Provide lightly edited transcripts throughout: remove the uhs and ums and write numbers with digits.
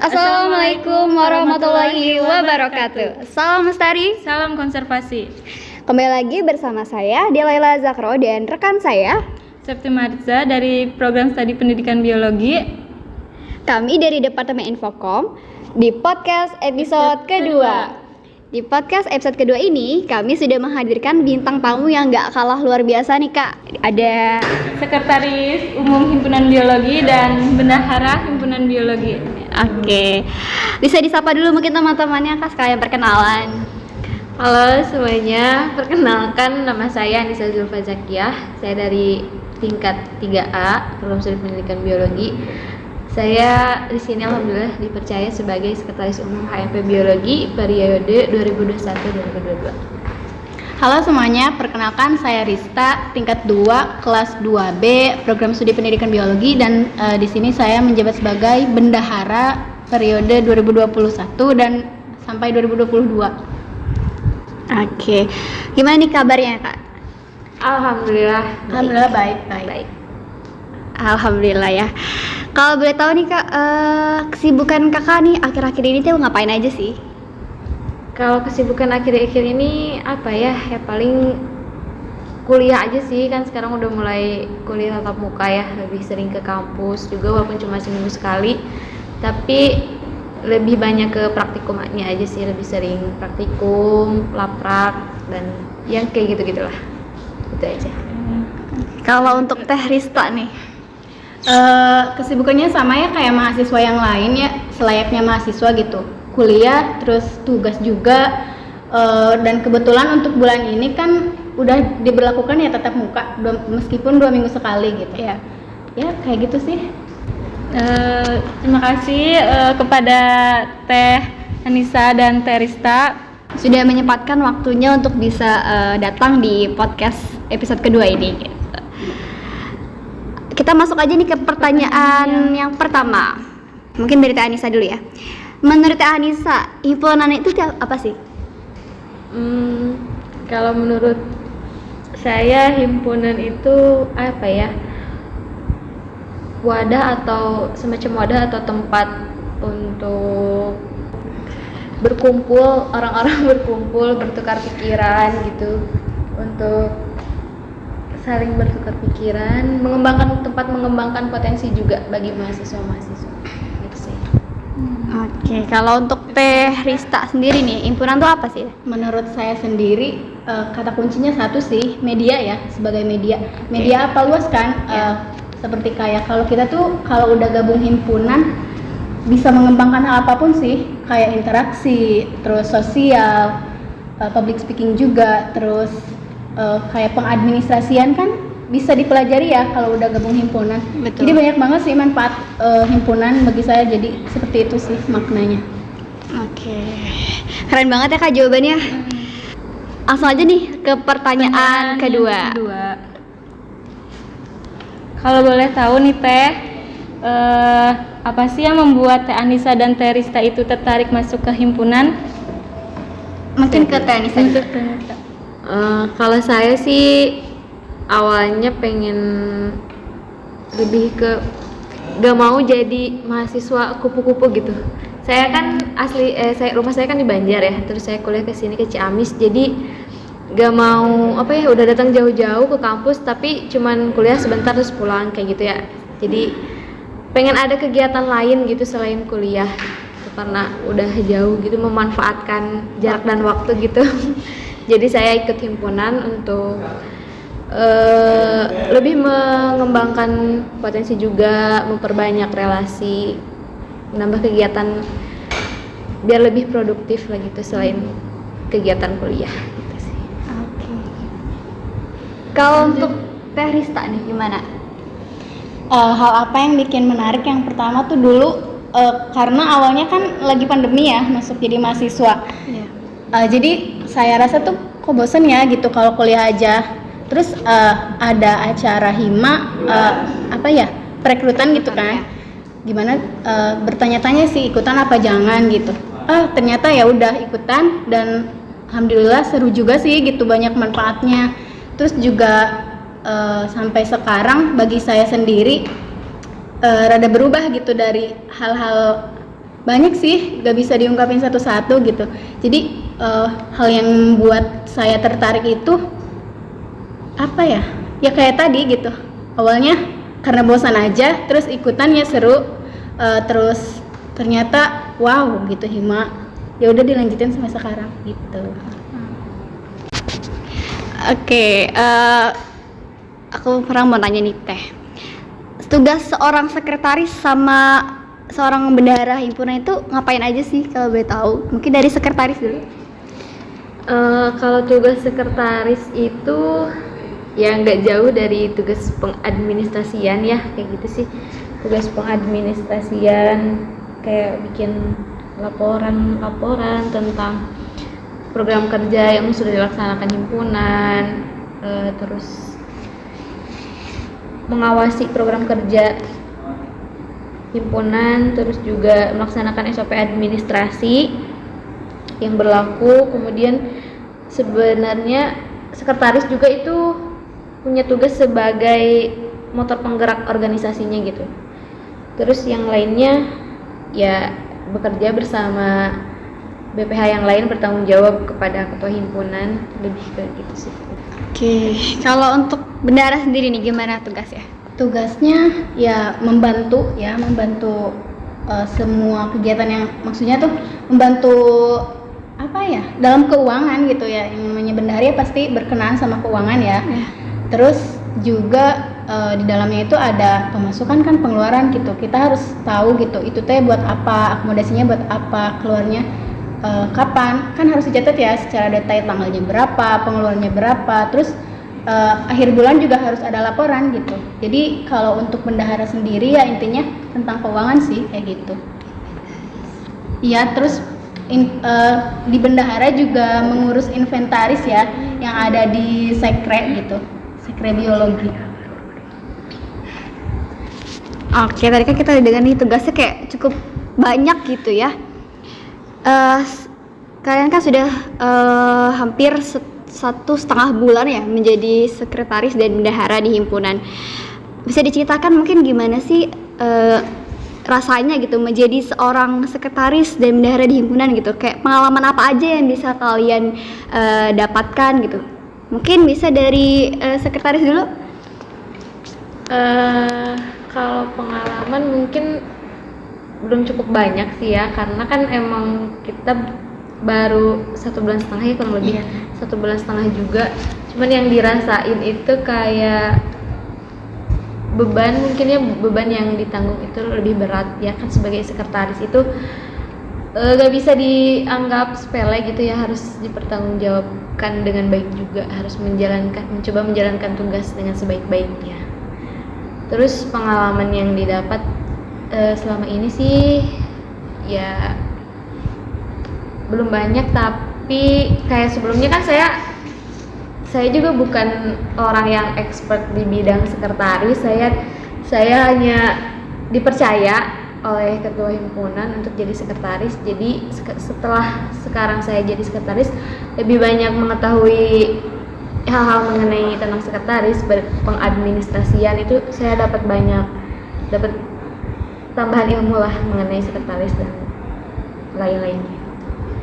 Assalamualaikum warahmatullahi wabarakatuh. Salam lestari, salam konservasi. Kembali lagi bersama saya Delaila Zakro dan rekan saya Septi Marza dari Program Studi Pendidikan Biologi. Kami dari Departemen Infokom di podcast episode kedua. Di podcast episode kedua ini kami sudah menghadirkan bintang tamu yang gak kalah luar biasa nih Kak. Ada Sekretaris Umum Himpunan Biologi dan Bendahara Himpunan Biologi. Oke. Bisa disapa dulu mungkin teman-temannya Kak sekalian perkenalan. Halo semuanya, perkenalkan nama saya Anissa Zulfa Zakiyah. Saya dari tingkat 3A Program Studi Pendidikan Biologi. Saya di sini alhamdulillah dipercaya sebagai Sekretaris Umum HMP Biologi periode 2021-2022. Halo semuanya, perkenalkan saya Rista, tingkat 2, kelas 2B, Program Studi Pendidikan Biologi dan di sini saya menjabat sebagai bendahara periode 2021 dan sampai 2022. Oke. Gimana nih kabarnya Kak? Alhamdulillah Baik. Alhamdulillah ya. Kalau boleh tahu nih Kak, kesibukan Kakak nih akhir-akhir ini tuh ngapain aja sih? Kalau kesibukan akhir-akhir ini apa ya? Ya paling kuliah aja sih, kan sekarang udah mulai kuliah tatap muka ya, lebih sering ke kampus juga walaupun cuma seminggu sekali. Tapi lebih banyak ke praktikumnya aja sih, lebih sering praktikum, laprak dan yang kayak gitu-gitulah. Itu aja. Kalau untuk Teh Rista nih, Kesibukannya sama ya kayak mahasiswa yang lain ya, selayaknya mahasiswa gitu, kuliah terus tugas juga, dan kebetulan untuk bulan ini kan udah diberlakukan ya tatap muka meskipun 2 minggu sekali gitu ya kayak gitu sih. Terima kasih kepada Teh Anissa dan Teh Rista sudah menyempatkan waktunya untuk bisa datang di podcast episode kedua ini. Kita masuk aja nih ke pertanyaan yang pertama. Mungkin dari Teh Anissa dulu ya. Menurut Teh Anissa, himpunan itu apa sih? Kalau menurut saya himpunan itu apa ya? Wadah atau semacam wadah atau tempat untuk berkumpul, orang-orang berkumpul, bertukar pikiran gitu, untuk saling bertukar pikiran, tempat mengembangkan potensi juga bagi mahasiswa-mahasiswa gitu sih. Oke, kalau untuk Teh Rista sendiri nih, himpunan itu apa sih? Menurut saya sendiri kata kuncinya satu sih, media ya, sebagai media apa luas kan, seperti kayak kalau kita tuh kalau udah gabung himpunan bisa mengembangkan hal apapun sih, kayak interaksi, terus sosial, public speaking juga, terus kayak pengadministrasian kan bisa dipelajari ya kalau udah gabung himpunan. Betul. Jadi banyak banget sih manfaat himpunan bagi saya, jadi seperti itu sih maknanya. Oke, keren banget ya Kak jawabannya. Langsung aja nih ke pertanyaan kedua. Kalau boleh tahu nih Teh, apa sih yang membuat Teh Anissa dan Teh Rista itu tertarik masuk ke himpunan? Mungkin ke Teh Anissa. Kalau saya sih awalnya pengen lebih ke gak mau jadi mahasiswa kupu-kupu gitu. Saya kan rumah saya kan di Banjar ya, terus saya kuliah ke sini ke Ciamis, jadi gak mau udah datang jauh-jauh ke kampus tapi cuman kuliah sebentar terus pulang kayak gitu ya. Jadi pengen ada kegiatan lain gitu selain kuliah gitu, karena udah jauh gitu, memanfaatkan jarak dan waktu gitu. Jadi saya ikut himpunan untuk lebih mengembangkan potensi juga, memperbanyak relasi, menambah kegiatan biar lebih produktif lah gitu selain kegiatan kuliah gitu sih. Oke. Kalau untuk Teh Rista nih gimana? Hal apa yang bikin menarik? Yang pertama tuh dulu karena awalnya kan lagi pandemi ya, masuk jadi mahasiswa. Jadi saya rasa tuh kok bosen ya gitu kalau kuliah aja. Terus ada acara hima perekrutan gitu kan. Gimana bertanya-tanya sih ikutan apa jangan gitu. Ternyata ya udah ikutan dan alhamdulillah seru juga sih gitu, banyak manfaatnya. Terus juga sampai sekarang bagi saya sendiri rada berubah gitu dari hal-hal banyak sih, gak bisa diungkapin satu-satu gitu. Jadi hal yang membuat saya tertarik itu apa ya? Ya kayak tadi gitu. Awalnya karena bosan aja, terus ikutannya seru, terus ternyata wow gitu hima. Ya udah dilanjutin sampai sekarang gitu. Oke, aku pernah mau nanya nih Teh. Tugas seorang sekretaris sama seorang bendahara himpunan itu ngapain aja sih kalau boleh tahu? Mungkin dari sekretaris dulu. Kalau tugas sekretaris itu ya nggak jauh dari tugas pengadministrasian ya, kayak gitu sih. Tugas pengadministrasian kayak bikin laporan tentang program kerja yang sudah dilaksanakan himpunan, terus mengawasi program kerja himpunan, terus juga melaksanakan SOP administrasi yang berlaku. Kemudian sebenarnya sekretaris juga itu punya tugas sebagai motor penggerak organisasinya gitu. Terus yang lainnya ya bekerja bersama BPH yang lain, bertanggung jawab kepada ketua himpunan, lebih ke gitu sih. Oke, kalau untuk bendahara sendiri nih gimana tugasnya? Tugasnya ya membantu semua kegiatan yang maksudnya tuh membantu apa ya dalam keuangan gitu ya. Yang namanya bendahara ya pasti berkenaan sama keuangan ya. Terus juga di dalamnya itu ada pemasukan kan, pengeluaran gitu. Kita harus tahu gitu itu teh buat apa, akomodasinya buat apa, keluarnya kapan, kan harus dicatat ya secara detail, tanggalnya berapa, pengeluarannya berapa. Terus akhir bulan juga harus ada laporan gitu. Jadi kalau untuk bendahara sendiri ya intinya tentang keuangan sih kayak gitu. Iya, terus di bendahara juga mengurus inventaris ya yang ada di sekre gitu, sekre biologi. Oke, tadi kan kita dengar nih tugasnya kayak cukup banyak gitu ya. Kalian kan sudah hampir 1,5 bulan ya menjadi sekretaris dan bendahara di himpunan. Bisa diceritakan mungkin gimana sih rasanya gitu menjadi seorang sekretaris dan bendahara di himpunan gitu? Kayak pengalaman apa aja yang bisa kalian dapatkan gitu? Mungkin bisa dari sekretaris dulu. Kalau pengalaman mungkin belum cukup banyak sih ya, karena kan emang kita baru 1,5 bulan ya, kurang lebih 1,5 bulan juga. Cuman yang dirasain itu kayak beban, mungkin ya beban yang ditanggung itu lebih berat ya kan. Sebagai sekretaris itu gak bisa dianggap sepele gitu ya, harus dipertanggungjawabkan dengan baik juga, harus mencoba menjalankan tugas dengan sebaik-baiknya. Terus pengalaman yang didapat selama ini sih ya belum banyak, tapi kayak sebelumnya kan saya juga bukan orang yang expert di bidang sekretaris. Saya hanya dipercaya oleh ketua himpunan untuk jadi sekretaris. Jadi setelah sekarang saya jadi sekretaris, lebih banyak mengetahui hal-hal mengenai tentang sekretaris, pengadministrasian itu saya dapat tambahan ilmu lah mengenai sekretaris dan lain-lainnya.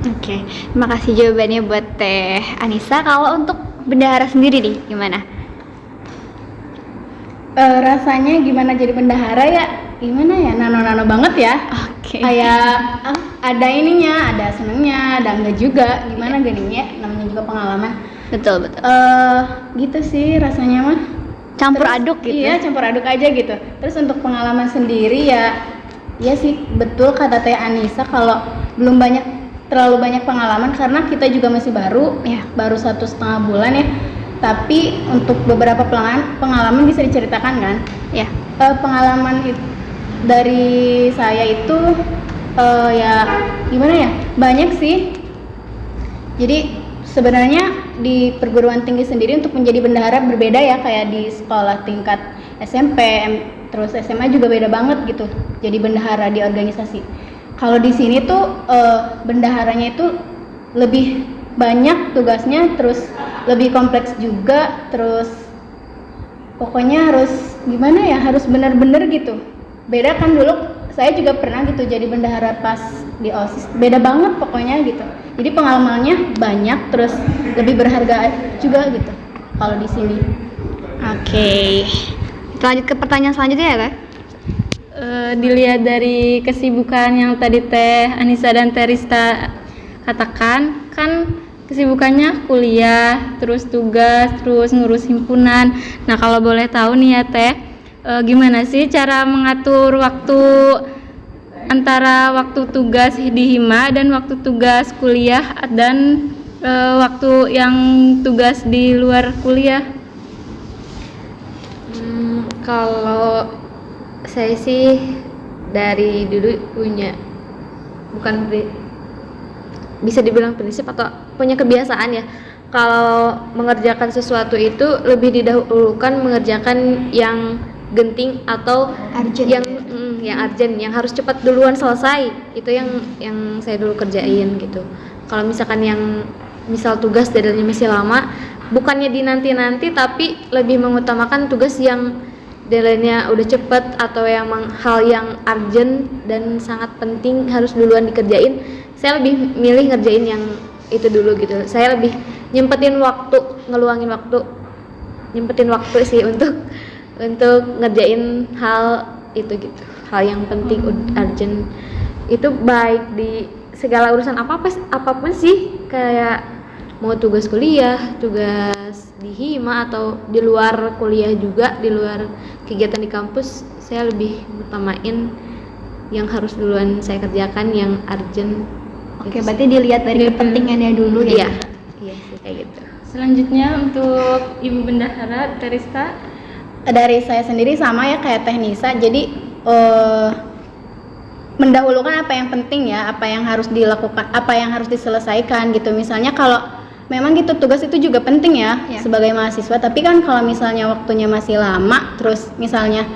Oke, terima kasih jawabannya buat Teh Anissa. Kalau untuk bendahara sendiri nih gimana? Rasanya gimana jadi bendahara ya? Gimana ya? Nano-nano banget ya. Oke. Kayak ada ininya, ada senengnya, ada enggak juga. Gimana gininya? Namanya juga pengalaman. Betul. Gitu sih rasanya mah. Campur Terus, aduk gitu. Iya, campur aduk aja gitu. Terus untuk pengalaman sendiri ya, iya sih betul kata Teh Anissa kalau belum terlalu banyak pengalaman karena kita juga masih baru ya, baru 1,5 bulan ya. Tapi untuk beberapa pengalaman bisa diceritakan kan? Ya. Pengalaman dari saya itu ya gimana ya? Banyak sih. Jadi sebenarnya di perguruan tinggi sendiri untuk menjadi bendahara berbeda ya, kayak di sekolah tingkat SMP, terus SMA juga beda banget gitu. Jadi bendahara di organisasi. Kalau di sini tuh bendaharanya itu lebih banyak tugasnya, terus lebih kompleks juga, terus pokoknya harus gimana ya, harus benar-benar gitu. Beda kan dulu saya juga pernah gitu jadi bendahara pas di OSIS, beda banget pokoknya gitu. Jadi pengalamannya banyak, terus lebih berharga juga gitu kalau di sini. Oke. Kita lanjut ke pertanyaan selanjutnya ya, Teh. Dilihat dari kesibukan yang tadi Teh Anissa dan Terista katakan, kan kesibukannya kuliah, terus tugas, terus ngurus himpunan. Nah, kalau boleh tahu nih ya Teh, gimana sih cara mengatur waktu antara waktu tugas di Hima dan waktu tugas kuliah dan waktu yang tugas di luar kuliah? Kalau saya sih dari dulu punya, bisa dibilang prinsip atau punya kebiasaan ya, kalau mengerjakan sesuatu itu lebih didahulukan mengerjakan yang genting atau Urgent. yang urgent, yang harus cepat duluan selesai. Itu yang saya dulu kerjain gitu. Kalau misalkan yang misal tugas deadline-nya masih lama, bukannya dinanti-nanti tapi lebih mengutamakan tugas yang deadline-nya udah cepet atau yang hal yang urgent dan sangat penting harus duluan dikerjain. Saya lebih milih ngerjain yang itu dulu gitu. Saya lebih nyempetin waktu sih untuk ngerjain hal itu gitu. Hal yang penting urgent itu baik di segala urusan apapun sih, kayak mau tugas kuliah, tugas di Hima atau di luar kuliah juga, di luar kegiatan di kampus, saya lebih utamain yang harus duluan saya kerjakan, yang urgent. Oke, berarti dilihat dari kepentingannya dulu ya. Iya sih kayak gitu. Selanjutnya untuk Ibu Bendahara Terista. Dari saya sendiri sama ya kayak Teh Nisa, jadi mendahulukan apa yang penting ya, apa yang harus dilakukan, apa yang harus diselesaikan gitu. Misalnya kalau memang gitu tugas itu juga penting ya sebagai mahasiswa, tapi kan kalau misalnya waktunya masih lama, terus misalnya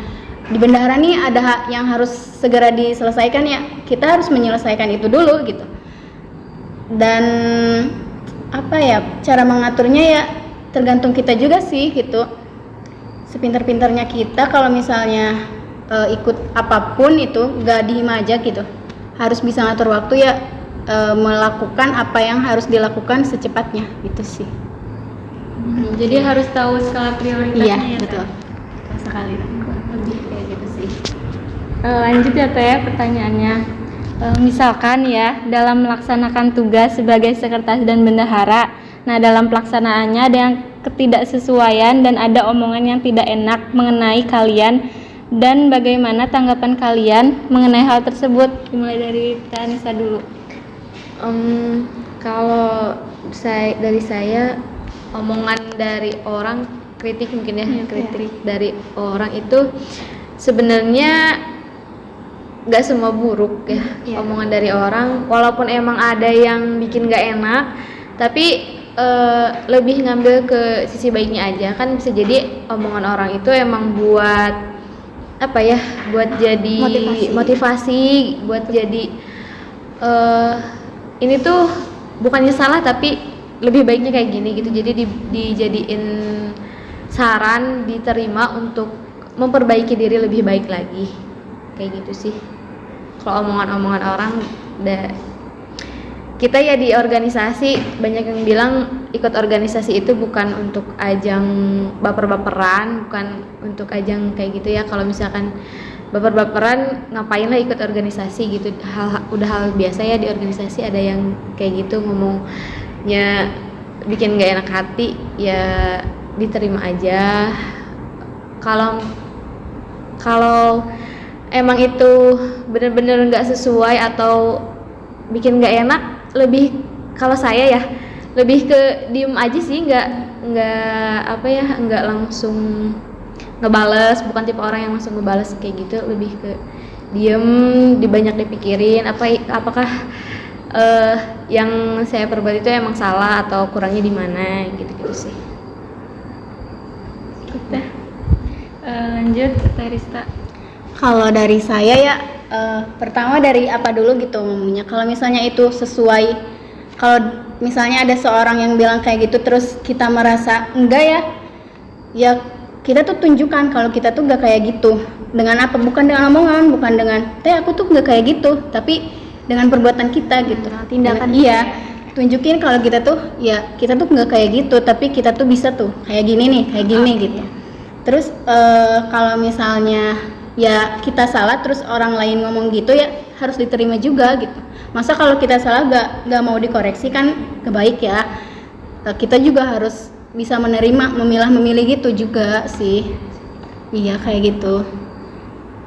di bendahara nih ada yang harus segera diselesaikan ya, kita harus menyelesaikan itu dulu gitu. Dan apa ya, cara mengaturnya ya tergantung kita juga sih gitu. Sepintar-pintarnya kita kalau misalnya ikut apapun itu gak di Hima aja gitu, harus bisa ngatur waktu ya, melakukan apa yang harus dilakukan secepatnya gitu sih. Jadi harus tahu skala prioritasnya. Iya, ya, betul. Teh? Sekali lebih kayak gitu sih. Lanjut ya Teh pertanyaannya. Misalkan ya dalam melaksanakan tugas sebagai sekretaris dan bendahara, nah dalam pelaksanaannya ada yang ketidaksesuaian dan ada omongan yang tidak enak mengenai kalian, dan bagaimana tanggapan kalian mengenai hal tersebut? Dimulai dari Teh Anissa dulu. Kalau dari saya, omongan dari orang, kritik mungkin ya, kritik dari orang itu sebenarnya gak semua buruk ya. Omongan dari orang, walaupun emang ada yang bikin gak enak, tapi lebih ngambil ke sisi baiknya aja. Kan bisa jadi omongan orang itu emang buat apa ya, buat jadi motivasi buat jadi ini tuh bukannya salah tapi lebih baiknya kayak gini gitu. Jadi dijadiin saran, diterima untuk memperbaiki diri lebih baik lagi, kayak gitu sih. Kalau omongan-omongan orang, kita ya di organisasi banyak yang bilang ikut organisasi itu bukan untuk ajang baper-baperan, bukan untuk ajang kayak gitu ya. Kalau misalkan baper-baperan ngapain lah ikut organisasi gitu, udah hal biasa ya di organisasi. Ada yang kayak gitu ngomongnya bikin gak enak hati, ya diterima aja. Kalau emang itu bener-bener gak sesuai atau bikin gak enak, lebih, kalau saya ya lebih ke diem aja sih, nggak langsung ngebales, bukan tipe orang yang langsung ngebales kayak gitu. Lebih ke diem, banyak dipikirin apakah yang saya perbuat itu emang salah atau kurangnya di mana, gitu sih. Kita lanjut ke Terista. Kalau dari saya ya, pertama dari apa dulu gitu ngomongnya. Kalau misalnya itu sesuai, kalau misalnya ada seorang yang bilang kayak gitu terus kita merasa enggak ya kita tuh tunjukkan kalau kita tuh gak kayak gitu. dengan apa? Bukan dengan omongan, bukan dengan aku tuh nggak kayak gitu, tapi dengan perbuatan kita gitu. Tindakan iya, tunjukin kalau kita tuh kita tuh nggak kayak gitu, tapi kita tuh bisa tuh kayak gini nih, kayak gini gitu. Terus kalau misalnya ya kita salah terus orang lain ngomong gitu ya harus diterima juga gitu. Masa kalau kita salah nggak mau dikoreksi kan kebaik ya. Kita juga harus bisa menerima, memilah-memilih gitu juga sih. Iya kayak gitu.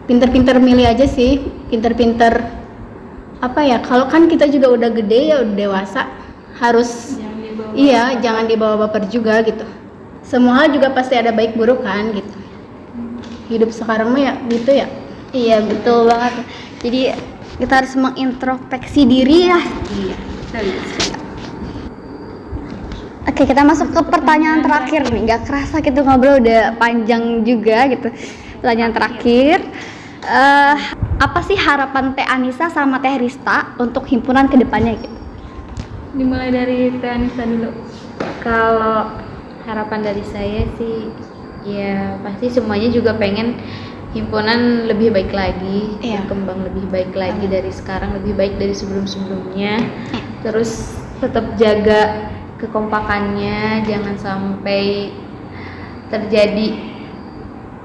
Pinter-pinter milih aja sih, pinter-pinter apa ya, kalau kan kita juga udah gede ya, udah dewasa, harus jangan dibawa baper juga gitu. Semua hal juga pasti ada baik buruk kan gitu. Hidup sekarang mah ya gitu ya. Iya betul banget. Jadi kita harus mengintrospeksi diri ya. Iya. Oke, kita masuk ke pertanyaan terakhir nih. Gak kerasa gitu ngobrol udah panjang juga gitu. Pertanyaan terakhir, apa sih harapan Teh Anissa sama Teh Rista untuk himpunan kedepannya gitu? Dimulai dari Teh Anissa dulu. Kalau harapan dari saya sih ya pasti semuanya juga pengen himpunan lebih baik lagi, berkembang lebih baik lagi dari sekarang, lebih baik dari sebelum-sebelumnya. Terus tetap jaga kekompakannya, jangan sampai terjadi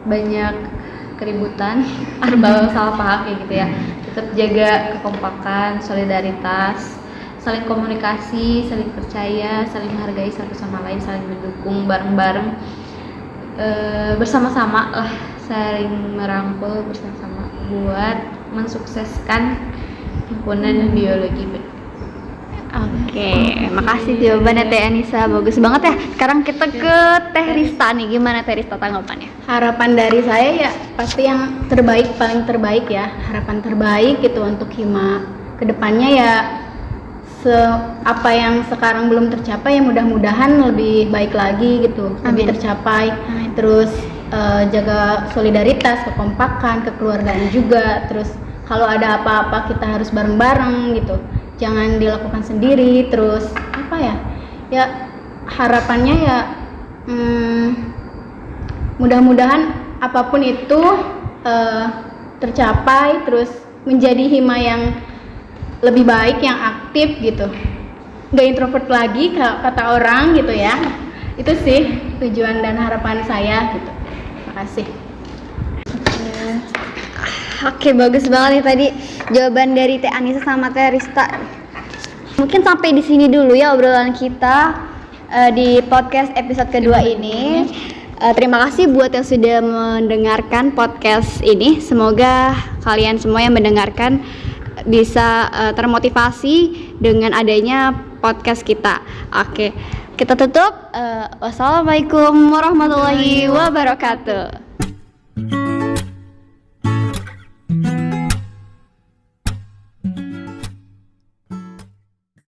banyak keributan atau salah paham kayak gitu ya. Tetap jaga kekompakan, solidaritas, saling komunikasi, saling percaya, saling menghargai satu sama lain, saling mendukung bareng-bareng, bersama-sama lah, saling merangkul bersama-sama buat mensukseskan himpunan biologi. Oke, makasih jawabannya Teh Anissa, bagus banget ya. Sekarang kita ke Teh Rista nih, gimana Teh Rista tanggapannya? Harapan dari saya ya pasti yang terbaik, paling terbaik ya. Harapan terbaik gitu untuk Hima kedepannya ya, apa yang sekarang belum tercapai ya mudah-mudahan lebih baik lagi gitu, lebih tercapai. Terus jaga solidaritas, kekompakan, kekeluargaan juga. Terus kalau ada apa-apa kita harus bareng-bareng gitu, jangan dilakukan sendiri. Terus apa ya harapannya ya mudah-mudahan apapun itu tercapai, terus menjadi Hima yang lebih baik, yang aktif gitu, nggak introvert lagi kata orang gitu ya. Itu sih tujuan dan harapan saya gitu. Makasih. Oke, bagus banget nih tadi jawaban dari Teh Anissa sama Teh Rista. Mungkin sampai di sini dulu ya obrolan kita di podcast episode kedua ini. Terima kasih buat yang sudah mendengarkan podcast ini. Semoga kalian semua yang mendengarkan bisa termotivasi dengan adanya podcast kita. Oke, kita tutup. Wassalamualaikum warahmatullahi wabarakatuh.